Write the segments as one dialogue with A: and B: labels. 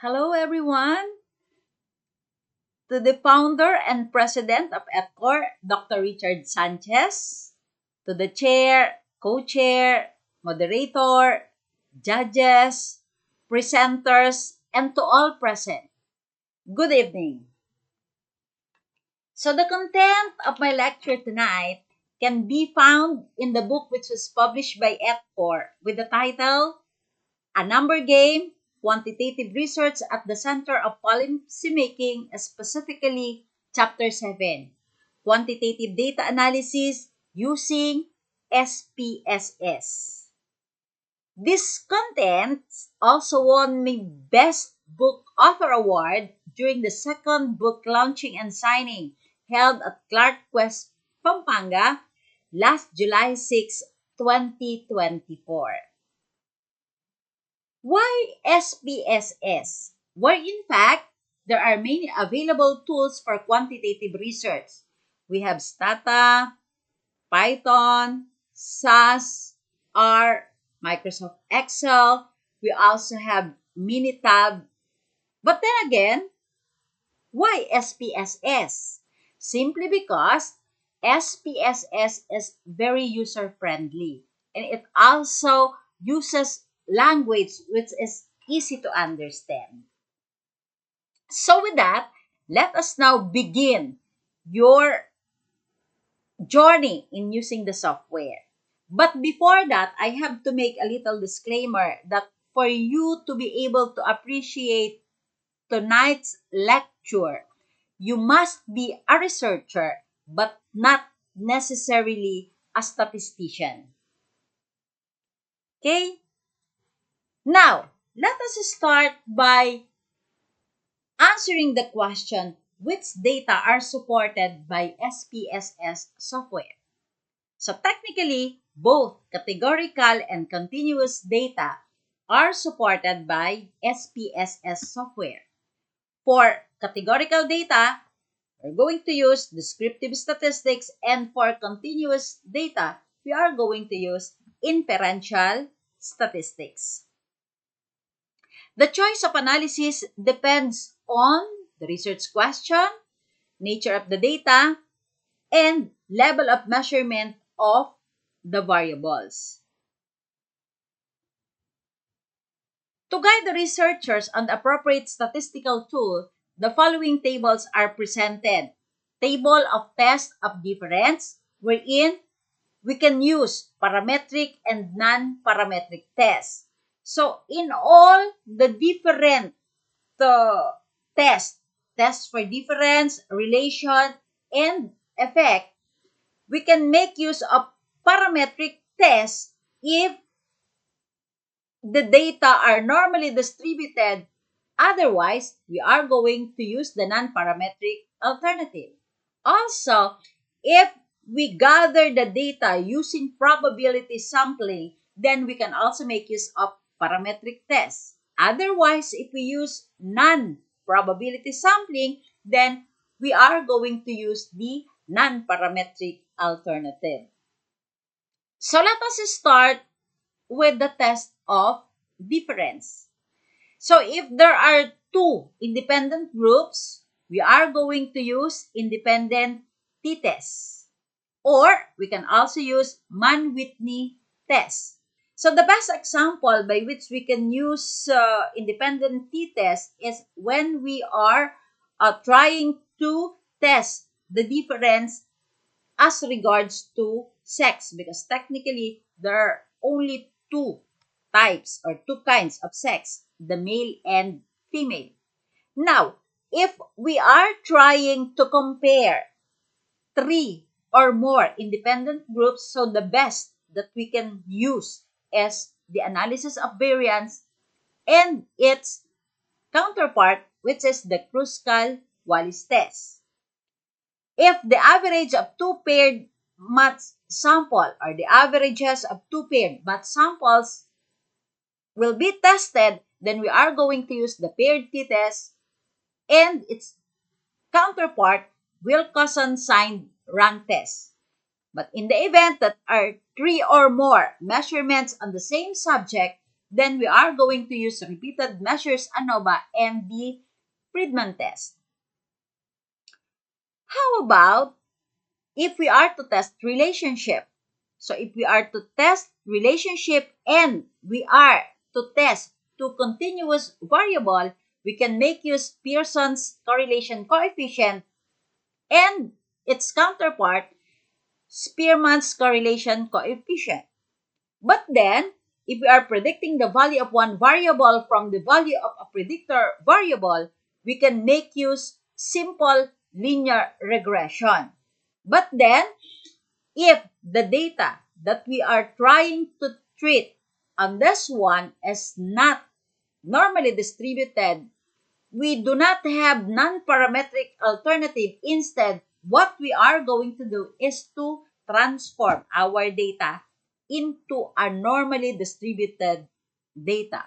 A: Hello, everyone. To the founder and president of EPCOR, Dr. Richard Sanchez. To the chair, co-chair, moderator, judges, presenters, and to all present. Good evening. So the content of my lecture tonight can be found in the book which was published by EPCOR with the title A Number Game, Quantitative Research at the Center of Policymaking, specifically Chapter 7, Quantitative Data Analysis Using SPSS. This content also won me Best Book Author Award during the second book launching and signing held at Clark Quest, Pampanga last July 6, 2024. Why SPSS? Where in fact, there are many available tools for quantitative research. We have Stata, Python, SAS, R, Microsoft Excel. We also have Minitab. But then again, why SPSS? Simply because SPSS is very user-friendly and it also uses language which is easy to understand. So with that, let us now begin your journey in using the software. But before that, I have to make a little disclaimer that for you to be able to appreciate tonight's lecture, you must be a researcher but not necessarily a statistician. Okay? Now, let us start by answering the question, which data are supported by SPSS software? So technically, both categorical and continuous data are supported by SPSS software. For categorical data, we're going to use descriptive statistics, and for continuous data, we are going to use inferential statistics. The choice of analysis depends on the research question, nature of the data, and level of measurement of the variables. To guide the researchers on the appropriate statistical tool, the following tables are presented. Table of test of difference, wherein we can use parametric and non-parametric tests. So, in all the different tests for difference, relation, and effect, we can make use of parametric tests if the data are normally distributed. Otherwise, we are going to use the non-parametric alternative. Also, if we gather the data using probability sampling, then we can also make use of parametric tests. Otherwise, if we use non-probability sampling, then we are going to use the non-parametric alternative. So let us start with the test of difference. So if there are two independent groups, we are going to use independent t-test. Or we can also use Mann-Whitney test. So the best example by which we can use independent t-test is when we are trying to test the difference as regards to sex, because technically there are only two types or two kinds of sex, the male and female. Now, if we are trying to compare three or more independent groups, so the best that we can use is the analysis of variance and its counterpart, which is the Kruskal-Wallis test. If the average of two paired match sample or the averages of two paired match samples will be tested, then we are going to use the paired t-test and its counterpart, Wilcoxon-signed rank test. But in the event that are three or more measurements on the same subject, then we are going to use repeated measures ANOVA and the Friedman test. How about if we are to test relationship? So if we are to test relationship and we are to test two continuous variable, we can make use Pearson's correlation coefficient and its counterpart, Spearman's correlation coefficient. But then, if we are predicting the value of one variable from the value of a predictor variable, we can make use simple linear regression. But then, if the data that we are trying to treat on this one is not normally distributed, we do not have non-parametric alternative. Instead, what we are going to do is to transform our data into a normally distributed data.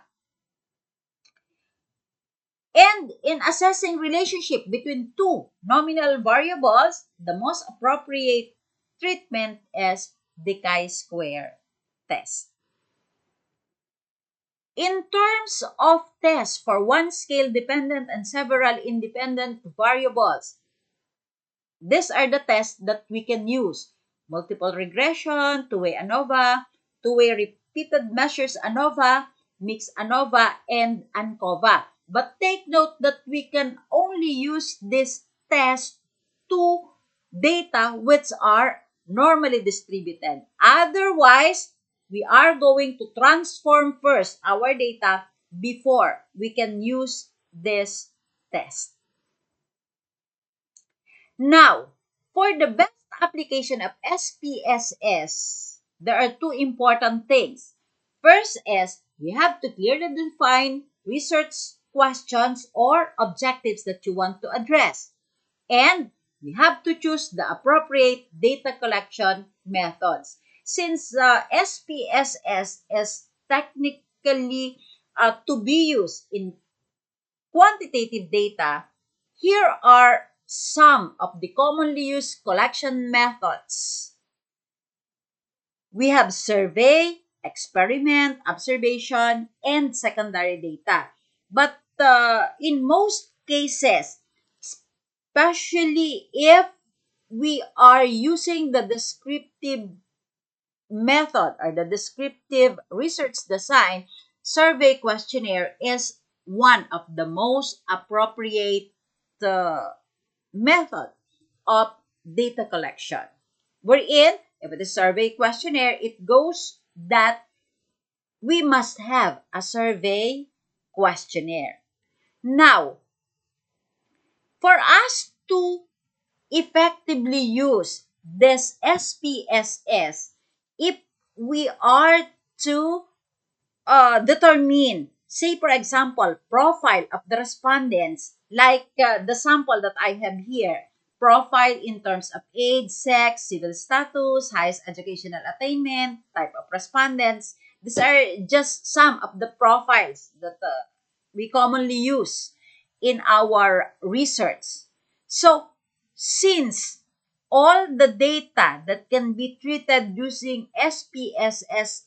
A: And in assessing relationship between two nominal variables, the most appropriate treatment is the chi-square test. In terms of tests for one scale-dependent and several independent variables, these are the tests that we can use. Multiple regression, two-way ANOVA, two-way repeated measures ANOVA, mixed ANOVA, and ANCOVA. But take note that we can only use this test to data which are normally distributed. Otherwise, we are going to transform first our data before we can use this test. Now, for the best application of SPSS, there are two important things. First is we have to clearly define research questions or objectives that you want to address. And we have to choose the appropriate data collection methods. Since SPSS is technically to be used in quantitative data, here are some of the commonly used collection methods. We have survey, experiment, observation, and secondary data. But in most cases, especially if we are using the descriptive method or the descriptive research design, survey questionnaire is one of the most appropriate method of data collection. Wherein, if it is survey questionnaire, it goes that we must have a survey questionnaire. Now, for us to effectively use this SPSS, if we are to determine, say for example, profile of the respondents, like the sample that I have here, profile in terms of age, sex, civil status, highest educational attainment, type of respondents. These are just some of the profiles that we commonly use in our research. So, since all the data that can be treated using SPSS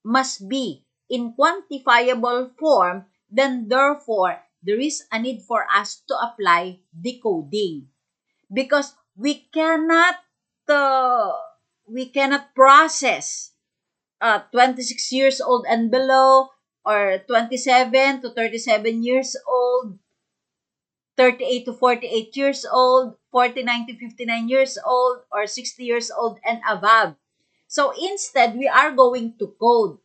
A: must be in quantifiable form, then therefore, there is a need for us to apply decoding. Because uh, we cannot process 26 years old and below, or 27 to 37 years old, 38 to 48 years old, 49 to 59 years old, or 60 years old and above. So instead, we are going to code.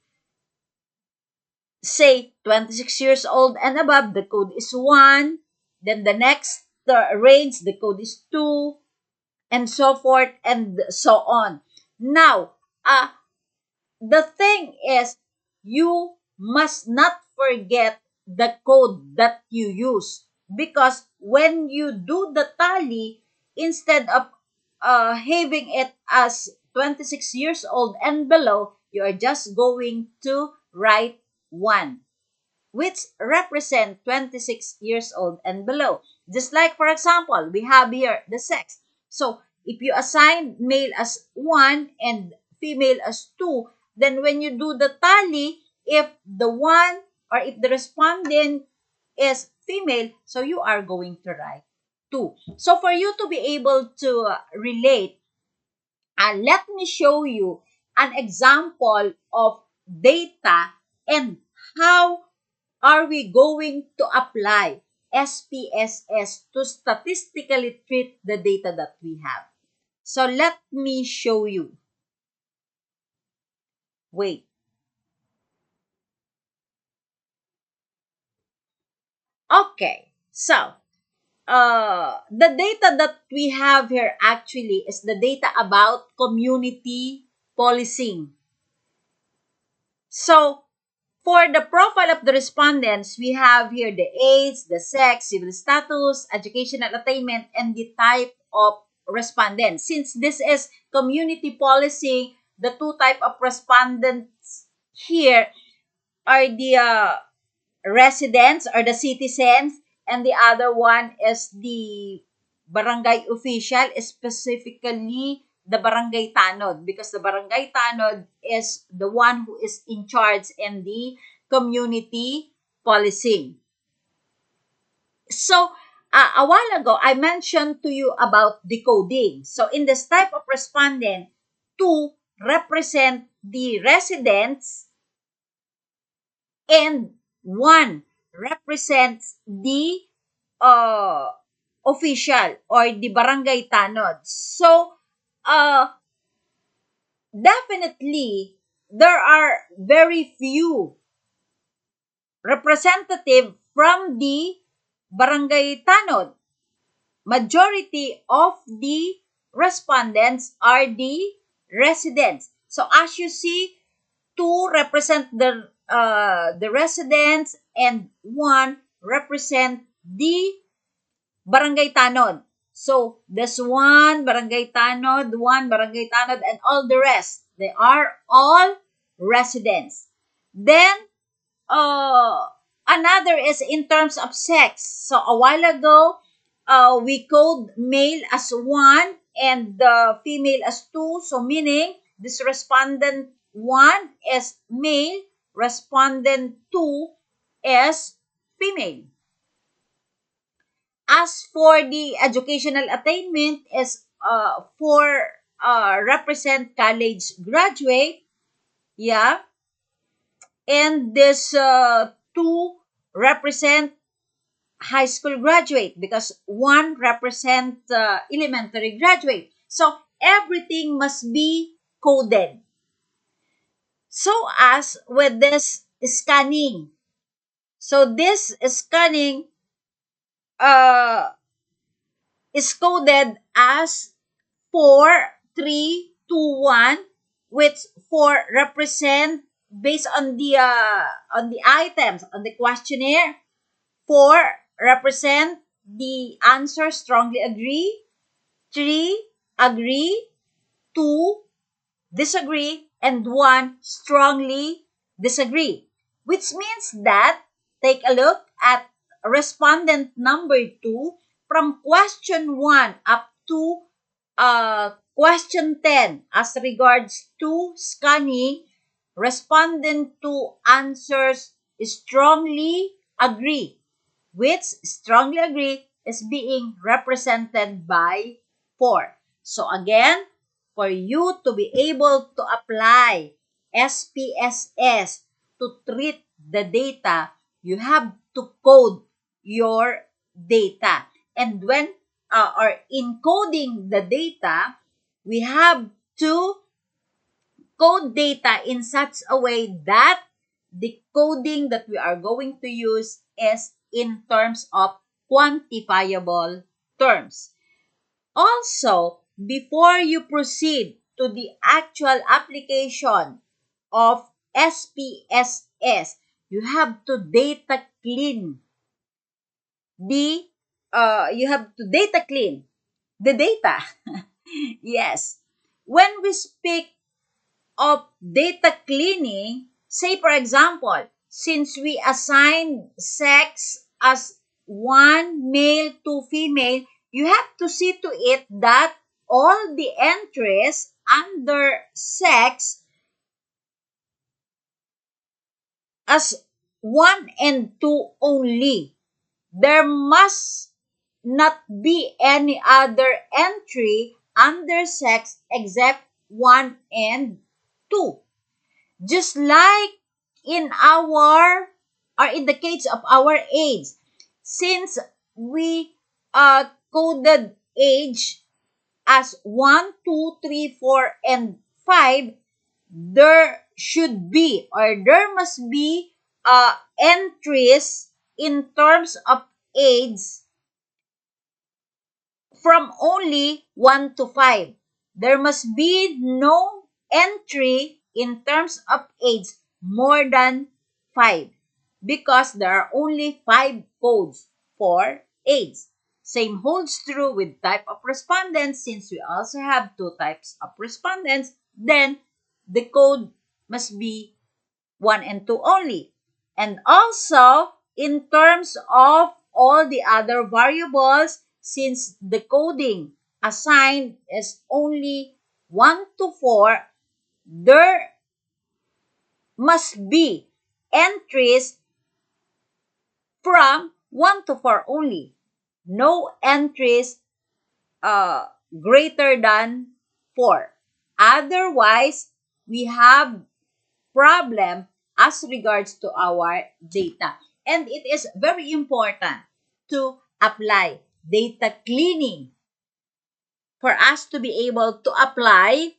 A: Say 26 years old and above, the code is 1. Then the next range, the code is 2, and so forth and so on. Now, the thing is, you must not forget the code that you use, because when you do the tally, instead of having it as 26 years old and below, you are just going to write 1, which represent 26 years old and below. Just like, for example, we have here the sex. So, if you assign male as 1 and female as 2, then when you do the tally, if the one or if the respondent is female, so you are going to write 2. So for you to be able to relate, let me show you an example of data and how are we going to apply SPSS to statistically treat the data that we have. So let me show you. Wait. Okay. So, the data that we have here actually is the data about community policing. So, for the profile of the respondents, we have here the age, the sex, civil status, educational attainment, and the type of respondent. Since this is community policing, the two type of respondents here are the residents or the citizens, and the other one is the barangay official, specifically the barangay tanod, because the barangay tanod is the one who is in charge in the community policing. So, a while ago, I mentioned to you about decoding. So, in this type of respondent, to represent the residents and 1 represents the uh, official or the barangay tanod. So, uh, definitely, there are very few representative from the barangay tanod. Majority of the respondents are the residents. So, as you see, 2 represent the residents and 1 represent the barangay tanod. So, this one barangay tanod, and all the rest, they are all residents. Then, another is in terms of sex. So, a while ago, we code male as 1 and the female as 2. So, meaning, this respondent 1 is male, respondent 2 is female. As for the educational attainment is for represent college graduate, yeah, and this 2 represent high school graduate because 1 represent elementary graduate. So everything must be coded. So as with this scanning, so this scanning uh, is coded as 4, 3, 2, 1, which 4 represent based on the items on the questionnaire. 4 represent the answer strongly agree, 3 agree, 2 disagree, and 1 strongly disagree. Which means that, take a look at respondent number 2 from question 1 up to question 10 as regards to scanning, respondent 2 answers strongly agree, which strongly agree is being represented by 4. So again, for you to be able to apply SPSS to treat the data, you have to code your data. And when or encoding the data, we have to code data in such a way that the coding that we are going to use is in terms of quantifiable terms. Also, before you proceed to the actual application of SPSS, you have to data clean the the data. Yes. When we speak of data cleaning, say for example, since we assign sex as 1 male, 2 female, you have to see to it that all the entries under sex as 1 and 2 only. There must not be any other entry under sex except 1 and 2. Just like in our, or in the case of our age, since we coded age as 1, 2, 3, 4, and 5, there should be, or there must be entries in terms of age from only 1 to 5. There must be no entry in terms of age more than 5, because there are only 5 codes for age. Same holds true with type of respondents. Since we also have 2 types of respondents, then the code must be 1 and 2 only. And also, in terms of all the other variables, since the coding assigned is only 1 to 4, there must be entries from 1 to 4 only. No entries greater than 4. Otherwise, we have problem as regards to our data. And it is very important to apply data cleaning for us to be able to apply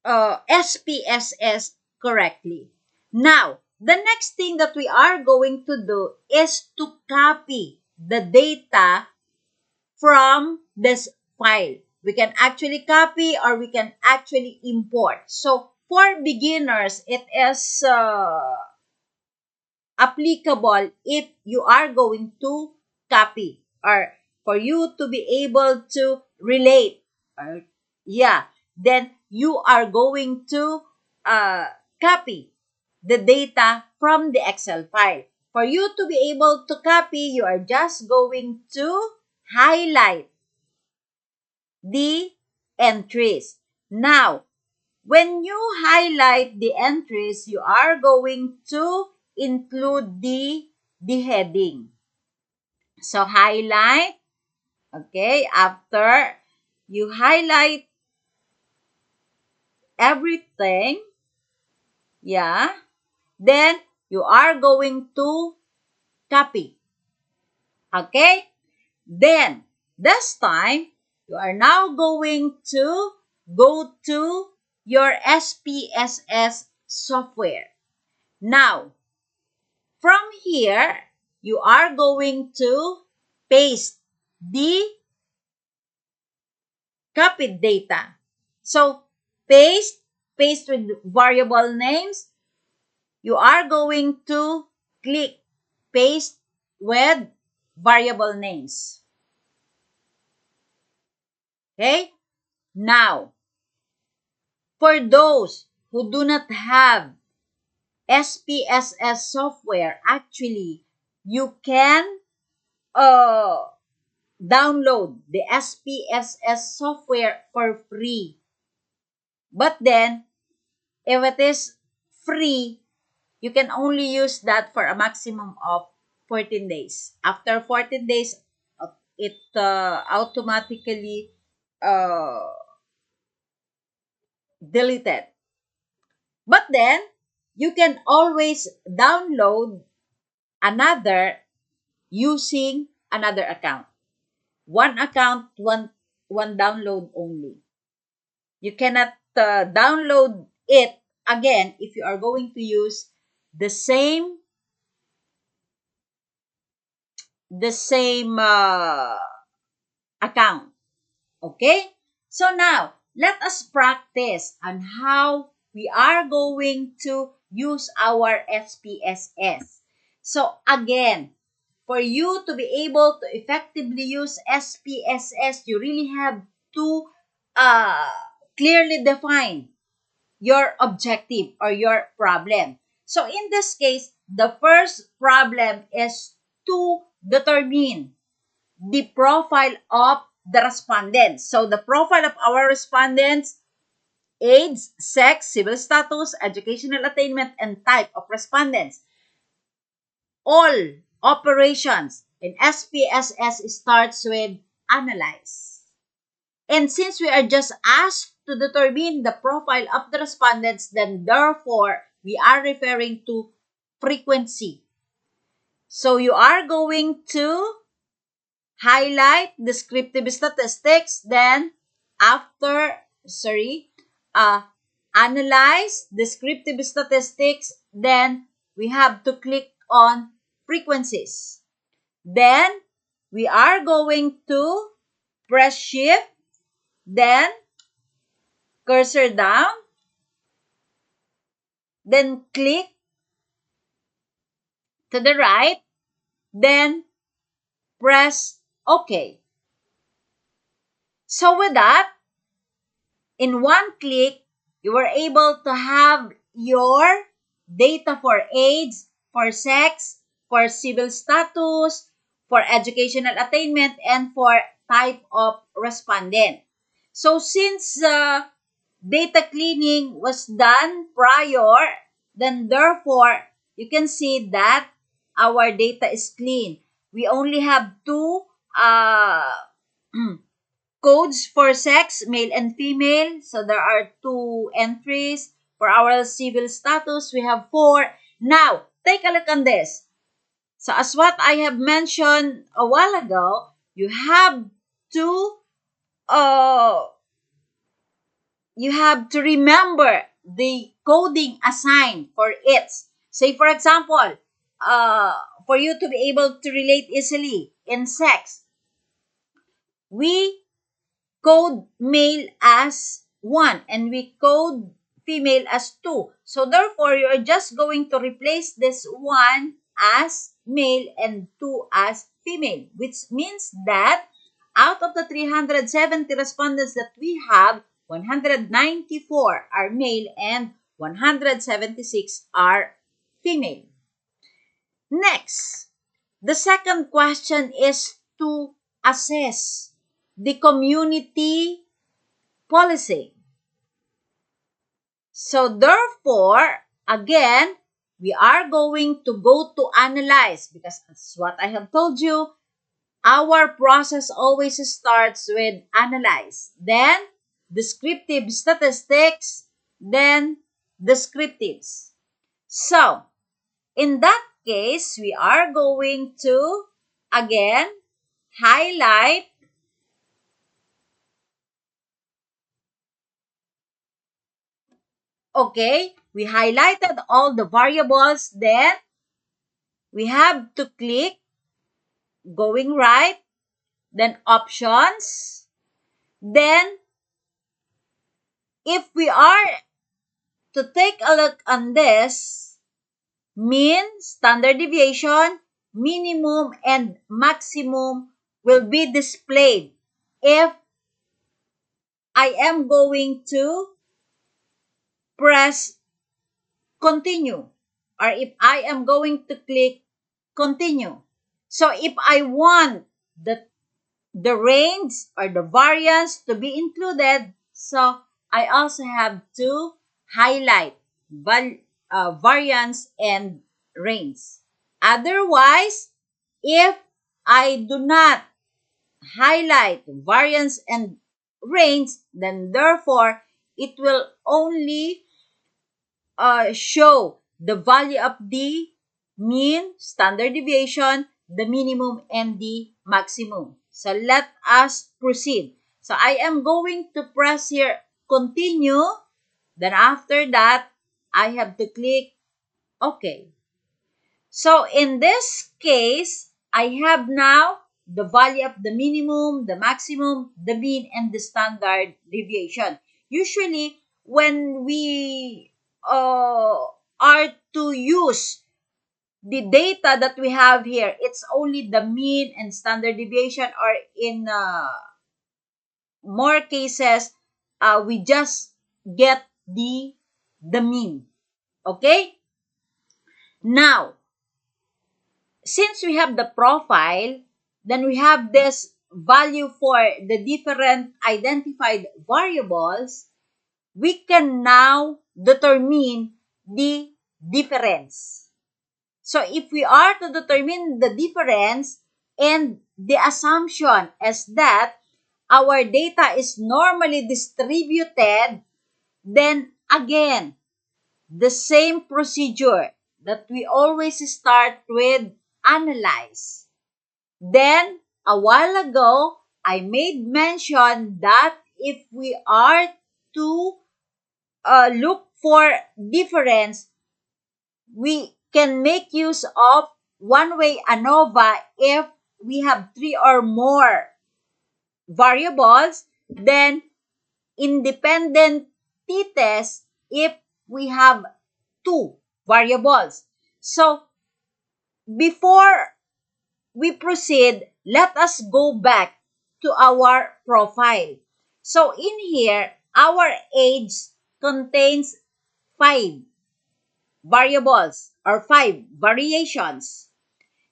A: SPSS correctly. Now, the next thing that we are going to do is to copy the data from this file. We can actually copy or we can actually import. So, for beginners, it is applicable if you are going to copy, or for you to be able to relate, or yeah, then you are going to copy the data from the Excel file. For you to be able to copy, you are just going to highlight the entries. Now, when you highlight the entries, you are going to include the heading. So, highlight, okay, after you highlight everything, yeah, then you are going to copy. Okay? Then, this time, you are now going to go to your SPSS software. Now, from here, you are going to paste the copied data. So, paste with variable names. You are going to click paste with variable names. Okay? Now, for those who do not have SPSS software, actually, you can download the SPSS software for free. But then, if it is free, you can only use that for a maximum of 14 days. After 14 days, it automatically uh, deleted. But then, you can always download another using another account. One account, one download only. You cannot download it again if you are going to use the same account. Okay? So now, let us practice on how we are going to use our SPSS. So again, for you to be able to effectively use SPSS, you really have to uh, clearly define your objective or your problem. So in this case, the first problem is to determine the profile of the respondents. So the profile of our respondents age, sex, civil status, educational attainment, and type of respondents. All operations in SPSS starts with analyze. And since we are just asked to determine the profile of the respondents, then therefore, we are referring to frequency. So you are going to highlight descriptive statistics, then analyze descriptive statistics, then we have to click on frequencies. Then we are going to press shift, then cursor down, then click to the right, then press OK. So with that, in one click, you were able to have your data for age, for sex, for civil status, for educational attainment, and for type of respondent. So since data cleaning was done prior, then therefore, you can see that our data is clean. We only have two codes for sex, male and female. So there are 2 entries. For our civil status, we have 4. Now, take a look on this. So as what I have mentioned a while ago, you have to remember the coding assigned for it. Say for example, for you to be able to relate easily in sex, we code male as 1 and we code female as 2. So therefore, you are just going to replace this 1 as male and 2 as female, which means that out of the 370 respondents that we have, 194 are male and 176 are female. Next, the second question is to assess the community policing. So therefore, again, we are going to go to analyze because that's what I have told you. Our process always starts with analyze, then descriptive statistics, then descriptives. So, in that case, we are going to, again, highlight okay, we highlighted all the variables, then we have to click going right, then options, then if we are to take a look on this, mean, standard deviation, minimum, and maximum will be displayed if I am going to press continue or if I am going to click continue. So if I want the range or the variance to be included, so I also have to highlight variance and range. Otherwise, if I do not highlight variance and range, then therefore it will only show the value of the mean, standard deviation, the minimum, and the maximum. So let us proceed. So I am going to press here continue. Then after that, I have to click OK. So in this case, I have now the value of the minimum, the maximum, the mean, and the standard deviation. Usually, when we are to use the data that we have here, it's only the mean and standard deviation, or in more cases, we just get the mean. Okay? Now, since we have the profile, then we have this value for the different identified variables. we can now determine the difference. So if we are to determine the difference, and the assumption is that our data is normally distributed, then again, the same procedure that we always start with, analyze. Then, a while ago, I made mention that if we are to look for difference, we can make use of one-way ANOVA if we have 3 or more variables, then independent t-test if we have 2 variables. So, before we proceed, let us go back to our profile. So, in here, our age contains 5 variables or 5 variations.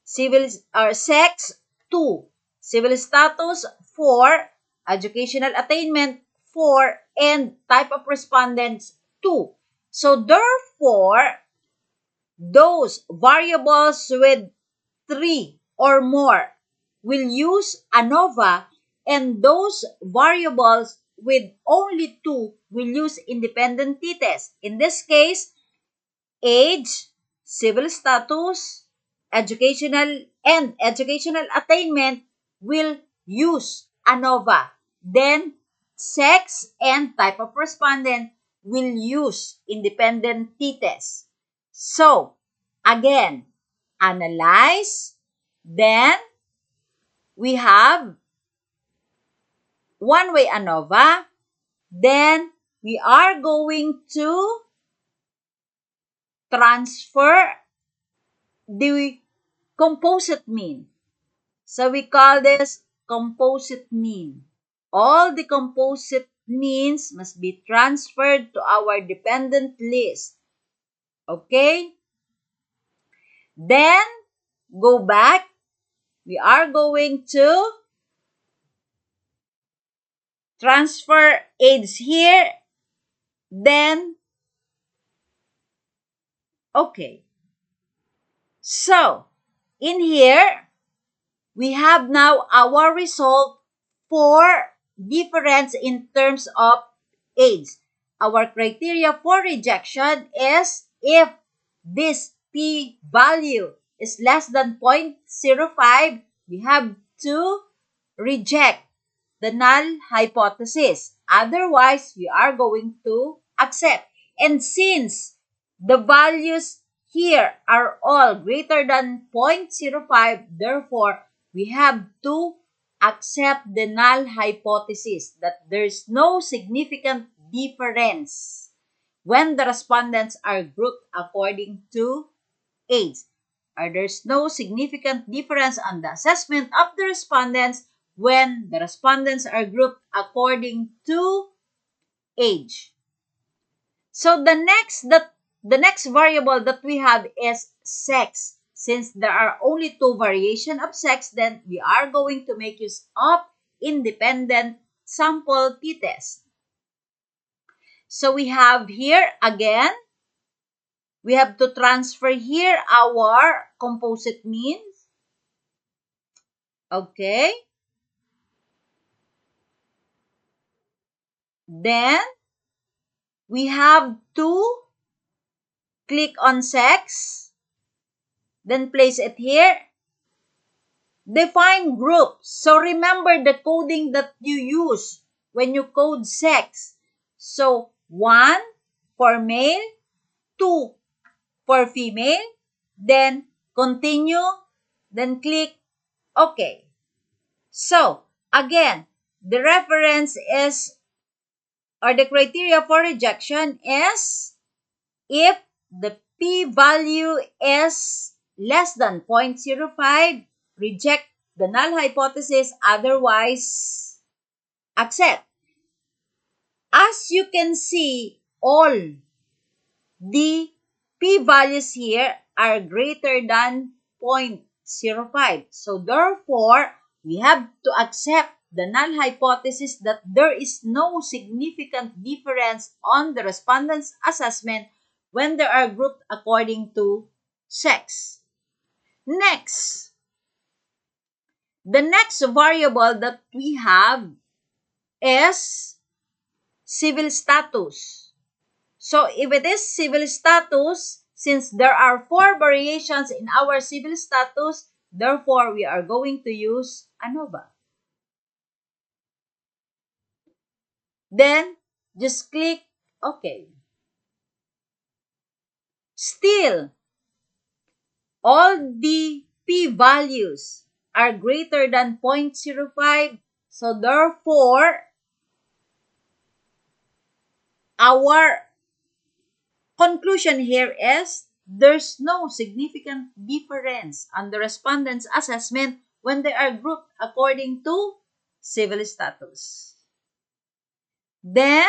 A: Civil or sex, 2. Civil status, 4. Educational attainment, 4. And type of respondents, 2. So, therefore, those variables with 3 or more will use ANOVA, and those variables with only 2 will use independent t-test. In this case, age, civil status, educational attainment will use ANOVA. Then, sex and type of respondent will use independent t-test. So, again, analyze, then we have one-way ANOVA, then we are going to transfer the composite mean. So we call this composite mean. All the composite means must be transferred to our dependent list. Okay? Then, go back. We are going to transfer age here. Then, okay. So, in here, we have now our result for difference in terms of age. Our criteria for rejection is if this p-value is less than 0.05, we have to reject the null hypothesis. Otherwise, we are going to accept. And since the values here are all greater than 0.05, therefore, we have to accept the null hypothesis that there's no significant difference when the respondents are grouped according to age. Or there's no significant difference on the assessment of the respondents when the respondents are grouped according to age. So the next variable that we have is sex. Since there are only 2 variations of sex, then we are going to make use of independent sample t-test. So we have here again, we have to transfer here our composite means. Okay. Then, we have to click on sex. Then place it here. Define group. So remember the coding that you use when you code sex. So 1 for male, 2 for female, then continue, then click OK. So again, the reference is, or the criteria for rejection is if the p-value is less than 0.05, reject the null hypothesis, otherwise accept. As you can see, all the p-values here are greater than 0.05. So therefore, we have to accept the null hypothesis that there is no significant difference on the respondent's assessment when they are grouped according to sex. Next, the next variable that we have is civil status. So if it is civil status, since there are 4 variations in our civil status, therefore we are going to use ANOVA. Then just click OK. Still, all the p-values are greater than 0.05. So therefore, our conclusion here is there's no significant difference on the respondent's assessment when they are grouped according to civil status. Then,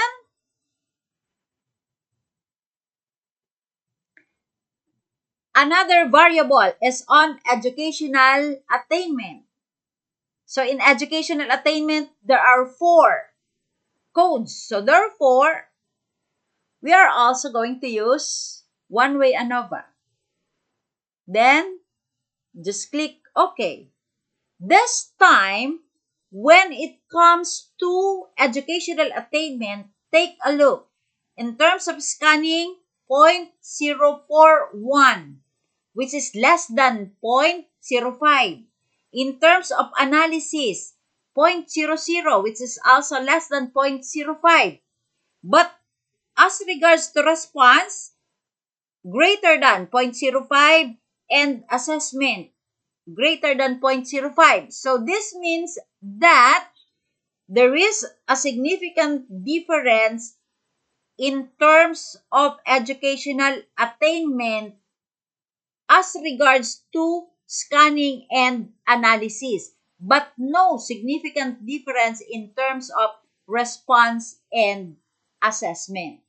A: another variable is on educational attainment. So in educational attainment, there are 4 codes. So therefore, we are also going to use one-way ANOVA. Then, just click OK. This time, when it comes to educational attainment, take a look. In terms of scanning, 0.041, which is less than 0.05. In terms of analysis, 0.00, which is also less than 0.05. But as regards to response, greater than 0.05 and assessment greater than 0.05. So this means that there is a significant difference in terms of educational attainment as regards to scanning and analysis, but no significant difference in terms of response and assessment.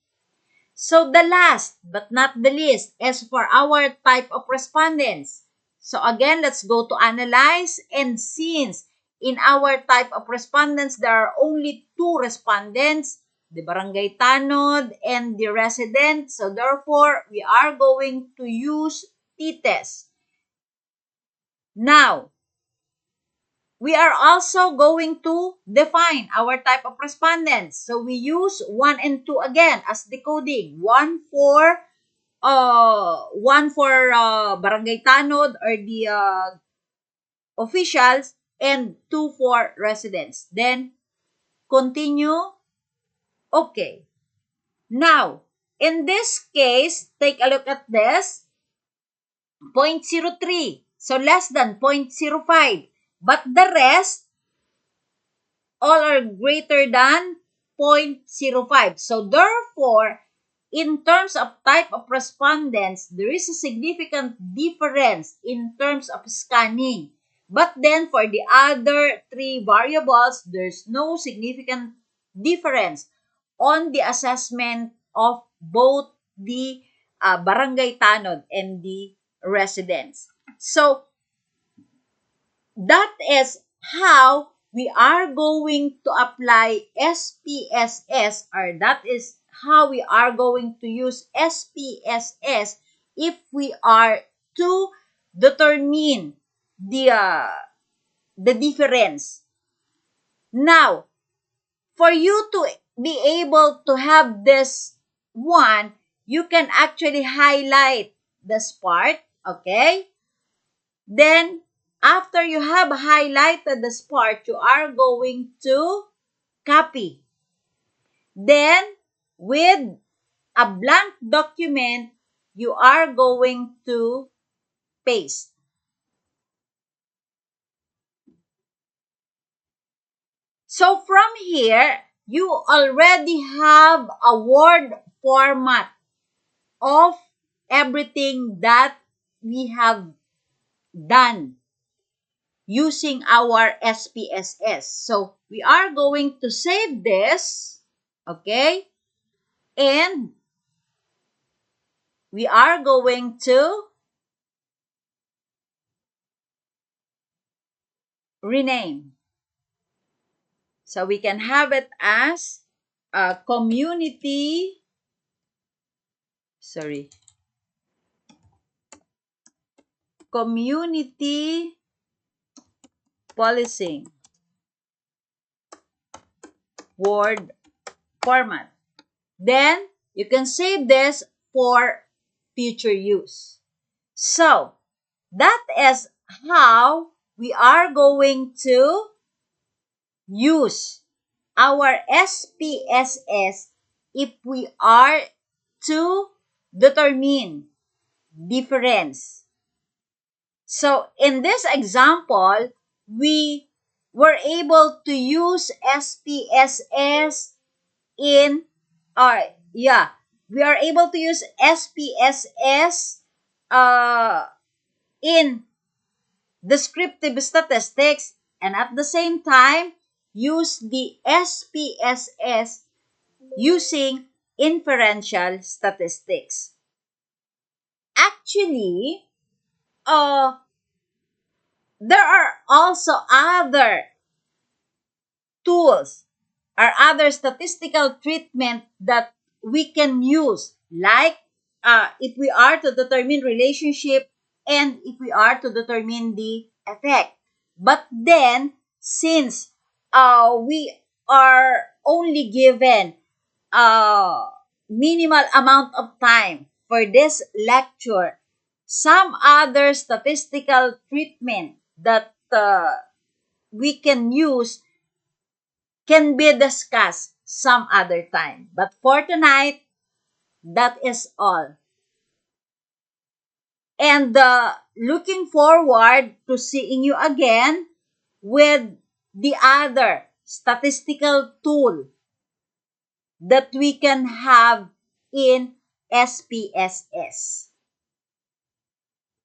A: So the last but not the least is for our type of respondents. So again, let's go to analyze, and since in our type of respondents, there are only 2 respondents, the barangay tanod and the resident. So therefore, we are going to use t-test. Now, we are also going to define our type of respondents. So we use 1 and 2 again as decoding. One for barangay tanod or the officials, and 2 for residents. Then continue. Okay. Now, in this case, take a look at this. 0.03. So less than 0.05. But the rest, all are greater than 0.05. So therefore, in terms of type of respondents, there is a significant difference in terms of scanning. But then for the other 3 variables, there's no significant difference on the assessment of both the barangay tanod and the residents. So that is how we are going to apply SPSS, or that is how we are going to use SPSS if we are to determine the difference. Now, for you to be able to have this one, you can actually highlight this part, okay? Then, after you have highlighted this part, you are going to copy. Then, with a blank document, you are going to paste. So, from here, you already have a Word format of everything that we have done using our SPSS. So, we are going to save this, okay? And we are going to rename. So we can have it as community, community policing word format. Then you can save this for future use. So that is how we are going to use our SPSS if we are to determine difference. So in this example, we were able to use SPSS in, we are able to use SPSS in descriptive statistics, and at the same time use the SPSS using inferential statistics. Actually, there are also other tools or other statistical treatment that we can use, like if we are to determine relationship and if we are to determine the effect. But then, since we are only given a minimal amount of time for this lecture, some other statistical treatment that we can use can be discussed some other time. But for tonight, that is all. And looking forward to seeing you again with the other statistical tool that we can have in SPSS.